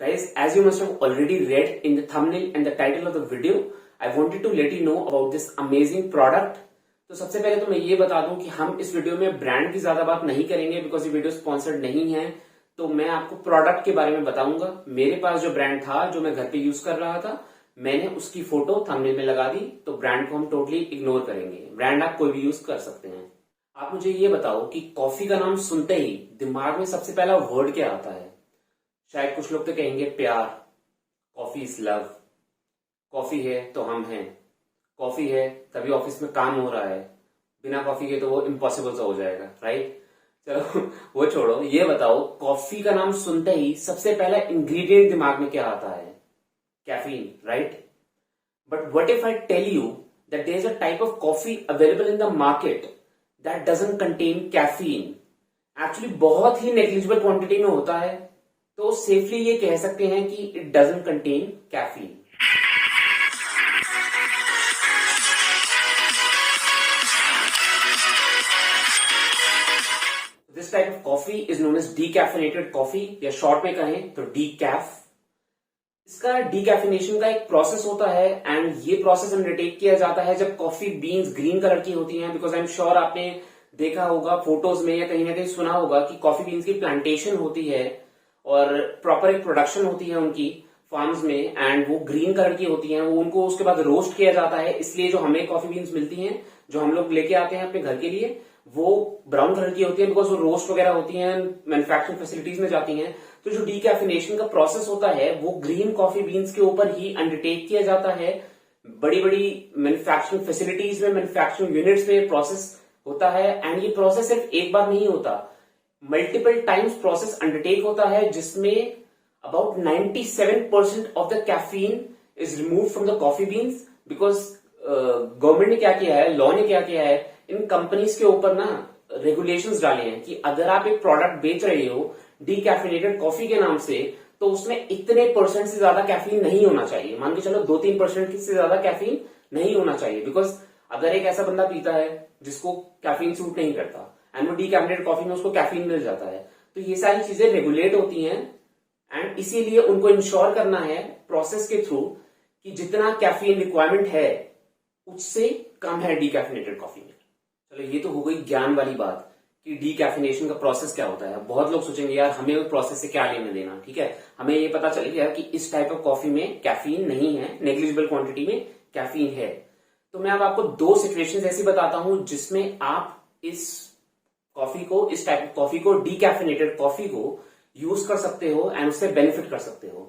Guys, as you must have already read in the thumbnail and the title of the video, I wanted to let you know about this amazing product. तो सबसे पहले तो मैं ये बता दूं कि हम इस वीडियो में ब्रांड की ज्यादा बात नहीं करेंगे बिकॉज ये वीडियो स्पॉन्सर्ड नहीं है। तो मैं आपको प्रोडक्ट के बारे में बताऊंगा। मेरे पास जो ब्रांड था जो मैं घर पे यूज कर रहा था, मैंने उसकी फोटो थंबनेल में लगा दी। तो ब्रांड को हम टोटली इग्नोर करेंगे। ब्रांड आप कोई भी यूज कर सकते हैं। आप मुझे ये बताओ कि कॉफी का नाम सुनते ही दिमाग में सबसे पहला वर्ड क्या आता है? शायद कुछ लोग तो कहेंगे प्यार, कॉफी इज लव, कॉफी है तो हम हैं, कॉफी है तभी ऑफिस में काम हो रहा है, बिना कॉफी के तो वो इम्पॉसिबल सा हो जाएगा, राइट? चलो वो छोड़ो, ये बताओ कॉफी का नाम सुनते ही सबसे पहला इंग्रेडिएंट दिमाग में क्या आता है? Caffeine, right? But what if I tell you that there is a type of coffee available in the market that doesn't contain caffeine. Actually बहुत ही नेग्लिजिबल क्वांटिटी में होता है, तो सेफली ये कह सकते हैं कि it doesn't contain caffeine. This type of coffee is known as decaffeinated coffee, या शॉर्ट में कहें तो डीकैफ। इसका डीकैफिनेशन का एक प्रोसेस होता है एंड ये प्रोसेस अंडरटेक किया जाता है जब कॉफी बीन्स ग्रीन कलर की होती हैं। बिकॉज आई एम श्योर आपने देखा होगा फोटोज में या कहीं ना कहीं सुना होगा कि कॉफी बीन्स की प्लांटेशन होती है और प्रॉपर एक प्रोडक्शन होती है उनकी फार्म्स में, एंड वो ग्रीन कलर की होती हैं। वो उनको उसके बाद रोस्ट किया जाता है, इसलिए जो हमें कॉफी बीन्स मिलती हैं जो हम लोग लेके आते हैं अपने घर के लिए, वो ब्राउन कलर की होती है बिकॉज वो रोस्ट वगैरह होती हैं, मैन्युफैक्चरिंग फैसिलिटीज में जाती हैं। तो जो डीकैफिनेशन का प्रोसेस होता है वो ग्रीन कॉफी बीन्स के ऊपर ही अंडरटेक किया जाता है। बड़ी बड़ी मैन्युफैक्चरिंग फैसिलिटीज में, मैन्युफैक्चरिंग यूनिट्स में प्रोसेस होता है। एंड ये प्रोसेस सिर्फ एक बार नहीं होता, मल्टीपल टाइम्स प्रोसेस अंडरटेक होता है, जिसमें about 97% of the caffeine is remove from the coffee beans. Because government ने क्या किया है, लॉ ने क्या किया है, इन कंपनीज के ऊपर ना रेगुलेशंस डाले हैं कि अगर आप एक प्रोडक्ट बेच रहे हो डीकैफिनेटेड कॉफी के नाम से, तो उसमें इतने परसेंट से ज्यादा कैफीन नहीं होना चाहिए। मान के चलो 2-3% से ज्यादा कैफीन नहीं होना चाहिए। बिकॉज अगर एक ऐसा बंदा पीता है जिसको कैफीन सूट नहीं करता एंड वो डीकैफिनेटेड कॉफी में उसको कैफीन मिल जाता है, तो ये सारी चीजें रेगुलेट होती हैं। एंड इसीलिए उनको इंश्योर करना है प्रोसेस के थ्रू कि जितना कैफीन रिक्वायरमेंट है उससे कम है डीकैफिनेटेड कॉफी में। चलो ये तो हो गई ज्ञान वाली बात कि डीकैफिनेशन का प्रोसेस क्या होता है। बहुत लोग सोचेंगे यार हमें उस प्रोसेस से क्या लेना देना। ठीक है, हमें ये पता चल गया कि इस टाइप ऑफ कॉफी में कैफीन नहीं है, नेग्लिजिबल क्वांटिटी में कैफीन है। तो मैं अब आपको 2 सिचुएशंस ऐसी बताता हूं जिसमें आप इस कॉफी को, इस टाइप ऑफ कॉफी को, डीकैफिनेटेड कॉफी को यूज कर सकते हो एंड उससे बेनिफिट कर सकते हो।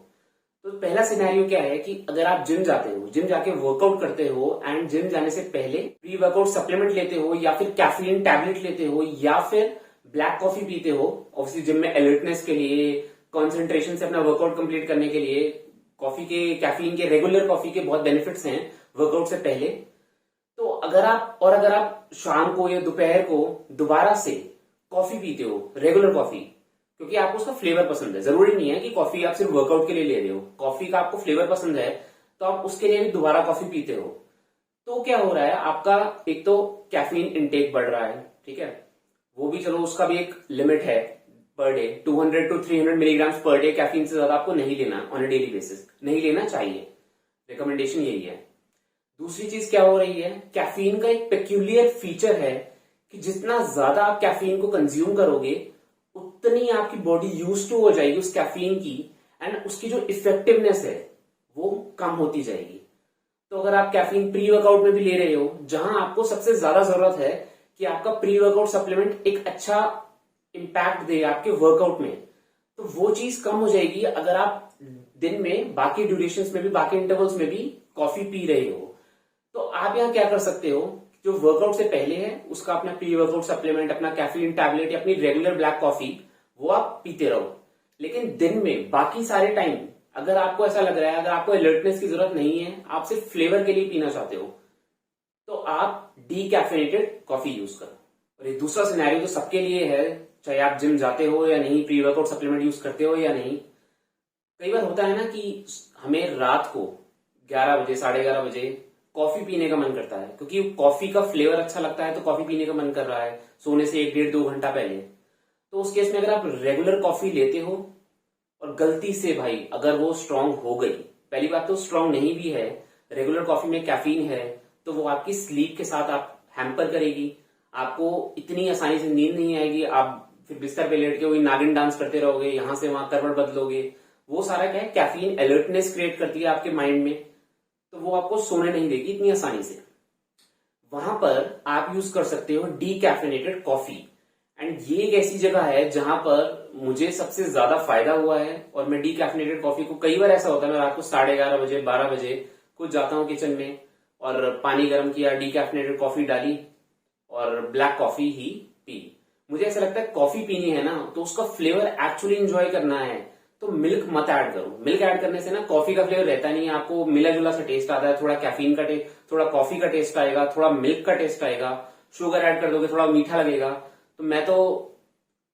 तो पहला सिनेरियो क्या है कि अगर आप जिम जाते हो, जिम जाके वर्कआउट करते हो एंड जिम जाने से पहले प्री वर्कआउट सप्लीमेंट लेते हो, या फिर कैफीन टैबलेट लेते हो, या फिर ब्लैक कॉफी पीते हो। ऑब्वियसली जिम में अलर्टनेस के लिए, कंसंट्रेशन से अपना वर्कआउट कंप्लीट करने के लिए कॉफी के, कैफीन के, रेगुलर कॉफी के बहुत बेनिफिट्स हैं वर्कआउट से पहले। तो अगर आप शाम को या दोपहर को दोबारा से कॉफी पीते हो, रेगुलर कॉफी, क्योंकि आपको उसका फ्लेवर पसंद है, जरूरी नहीं है कि कॉफी आप सिर्फ वर्कआउट के लिए ले रहे हो, कॉफी का आपको फ्लेवर पसंद है तो आप उसके लिए भी दोबारा कॉफी पीते हो, तो क्या हो रहा है, आपका एक तो कैफीन इनटेक बढ़ रहा है। ठीक है, वो भी चलो उसका भी एक लिमिट है per day, 200 to 300 milligram per day. Caffeine से ज्यादा आपको नहीं लेना ऑन अ डेली बेसिस, नहीं लेना चाहिए, रिकमेंडेशन यही है। दूसरी चीज क्या हो रही है, कैफीन का एक पेक्यूलियर फीचर है कि जितना ज्यादा आप कैफीन को कंज्यूम करोगे उतनी आपकी बॉडी यूज टू हो जाएगी उस कैफीन की, एंड उसकी जो इफेक्टिवनेस है वो कम होती जाएगी। तो अगर आप कैफीन प्री वर्कआउट में भी ले रहे हो, जहां आपको सबसे ज्यादा जरूरत है कि आपका प्री वर्कआउट सप्लीमेंट एक अच्छा इंपैक्ट दे आपके वर्कआउट में, तो वो चीज कम हो जाएगी अगर आप दिन में बाकी ड्यूरेशंस में भी, बाकी इंटरवल्स में भी कॉफी पी रहे हो। तो आप यहां क्या कर सकते हो, जो वर्कआउट से पहले है उसका अपना प्री वर्कआउट सप्लीमेंट, अपना कैफीन टैबलेट या अपनी रेगुलर ब्लैक कॉफी वो आप पीते रहो। लेकिन दिन में बाकी सारे टाइम अगर आपको ऐसा लग रहा है, अगर आपको अलर्टनेस की जरूरत नहीं है, आप सिर्फ फ्लेवर के लिए पीना चाहते हो, तो आप डीकैफिनेटेड कॉफी यूज करो। और ये दूसरा सिनेरियो तो सबके लिए है, चाहे आप जिम जाते हो या नहीं, प्री वर्कआउट सप्लीमेंट यूज करते हो या नहीं। कई बार होता है ना कि हमें रात को 11 बजे, 11:30 बजे कॉफी पीने का मन करता है, क्योंकि कॉफी का फ्लेवर अच्छा लगता है तो कॉफी पीने का मन कर रहा है सोने से 1-1.5-2 घंटा पहले। तो उस केस में अगर आप रेगुलर कॉफी लेते हो और गलती से भाई अगर वो स्ट्रांग हो गई, पहली बात तो स्ट्रांग नहीं भी है, रेगुलर कॉफी में कैफीन है, तो वो आपकी स्लीप के साथ आप हैम्पर करेगी, आपको इतनी आसानी से नींद नहीं आएगी, आप फिर बिस्तर पे लेट के वही नागिन डांस करते रहोगे, यहां से वहां करवट बदलोगे। वो सारा क्या है, कैफीन अलर्टनेस क्रिएट करती है आपके माइंड में, तो वो आपको सोने नहीं देगी इतनी आसानी से। वहां पर आप यूज कर सकते हो डीकैफिनेटेड कॉफी, एंड ये एक ऐसी जगह है जहां पर मुझे सबसे ज्यादा फायदा हुआ है। और मैं डीकैफिनेटेड कॉफी को, कई बार ऐसा होता है मैं रात को 11:30 बजे 12 बजे कुछ जाता हूँ किचन में और पानी गर्म किया, डीकैफिनेटेड कॉफी डाली और ब्लैक कॉफी ही पी। मुझे ऐसा लगता है कॉफी पीनी है ना तो उसका फ्लेवर एक्चुअली एंजॉय करना है, तो मिल्क मत ऐड करो। मिल्क ऐड करने से ना कॉफी का फ्लेवर रहता नहीं है, आपको मिला जुला सा टेस्ट आता है, थोड़ा कैफीन का टेस्ट, थोड़ा कॉफी का टेस्ट आएगा, थोड़ा मिल्क का टेस्ट आएगा, शुगर ऐड कर दोगे थोड़ा मीठा लगेगा। तो मैं तो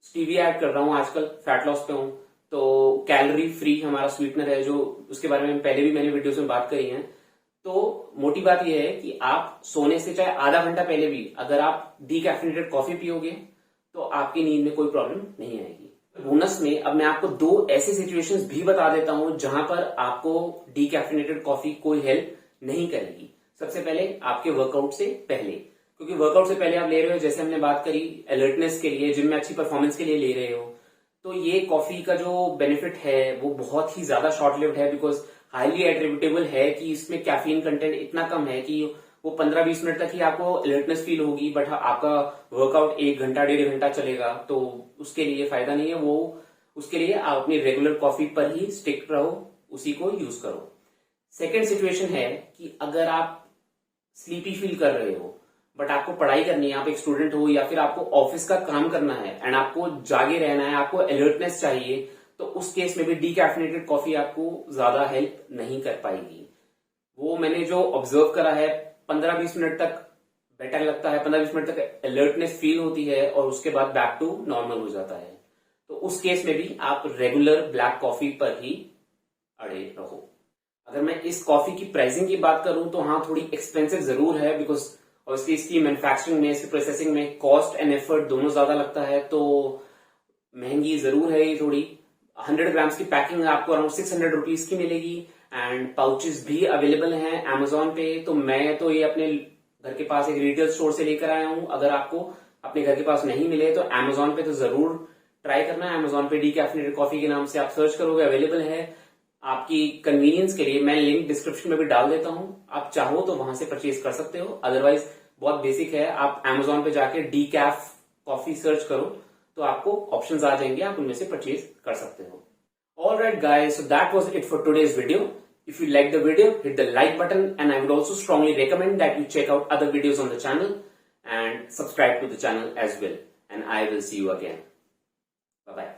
स्टीविया ऐड कर रहा हूँ आजकल, फैट लॉस पे हूँ, तो कैलोरी फ्री हमारा स्वीटनर है, जो उसके बारे में पहले भी मैंने वीडियोस में बात करी है। तो मोटी बात यह है कि आप सोने से चाहे आधा घंटा पहले भी अगर आप डीकैफिनेटेड कॉफी पियोगे तो आपकी नींद में कोई प्रॉब्लम नहीं आएगी। बोनस में अब मैं आपको 2 ऐसे सिचुएशंस भी बता देता हूं जहां पर आपको डीकैफिनेटेड कॉफी कोई हेल्प नहीं करेगी। सबसे पहले आपके वर्कआउट से पहले, क्योंकि वर्कआउट से पहले आप ले रहे हो, जैसे हमने बात करी अलर्टनेस के लिए, जिम में अच्छी परफॉर्मेंस के लिए ले रहे हो, तो ये कॉफी का जो बेनिफिट है वो बहुत ही ज्यादा शॉर्ट लिव्ड है, बिकॉज हाईली एट्रीब्यूटेबल है कि इसमें कैफीन कंटेंट इतना कम है कि वो 15-20 मिनट तक ही आपको अलर्टनेस फील होगी, बट आपका वर्कआउट 1 घंटा 1.5 घंटा चलेगा, तो उसके लिए फायदा नहीं है। वो उसके लिए आप अपनी रेगुलर कॉफी पर ही स्टिक रहो, उसी को यूज करो। सेकेंड सिचुएशन है कि अगर आप स्लीपी फील कर रहे हो बट आपको पढ़ाई करनी है, आप एक स्टूडेंट हो या फिर आपको ऑफिस का काम करना है एंड आपको जागे रहना है, आपको अलर्टनेस चाहिए, तो उस केस में भी डीकैफिनेटेड कॉफी आपको ज्यादा हेल्प नहीं कर पाएगी। वो मैंने जो ऑब्जर्व करा है, 15-20 मिनट तक बेटर लगता है, 15-20 मिनट तक अलर्टनेस फील होती है और उसके बाद बैक टू नॉर्मल हो जाता है। तो उस केस में भी आप रेगुलर ब्लैक कॉफी पर ही अड़े रहो। अगर मैं इस कॉफी की प्राइसिंग की बात करूं तो हाँ, थोड़ी एक्सपेंसिव जरूर है, बिकॉज ऑब्वियसली इसकी मैन्युफैक्चरिंग में, इसकी प्रोसेसिंग में कॉस्ट एंड एफर्ट दोनों ज्यादा लगता है, तो महंगी जरूर है ये थोड़ी। 100 ग्राम्स की पैकिंग आपको अराउंड 600 रुपीज की मिलेगी एंड पाउचेस भी अवेलेबल हैं अमेजोन पे। तो मैं तो ये अपने घर के पास एक रिटेल स्टोर से लेकर आया हूं। अगर आपको अपने घर के पास नहीं मिले तो अमेजोन पे तो जरूर ट्राई करना है। अमेजोन पे डीकैफिनेटेड कॉफी के नाम से आप सर्च करोगे, अवेलेबल है। आपकी कन्वीनियंस के लिए मैं लिंक डिस्क्रिप्शन में भी डाल देता हूं, आप चाहो तो वहां से परचेज कर सकते हो। अदरवाइज बहुत बेसिक है, आप अमेजोन पे जाके डीकैफ कॉफी सर्च करो तो आपको ऑप्शंस आ जाएंगे, आप उनमें से परचेज कर सकते हो। Alright guys, so that was it for today's video. If you liked the video, hit the like button, and I would also strongly recommend that you check out other videos on the channel and subscribe to the channel as well. And I will see you again. Bye bye.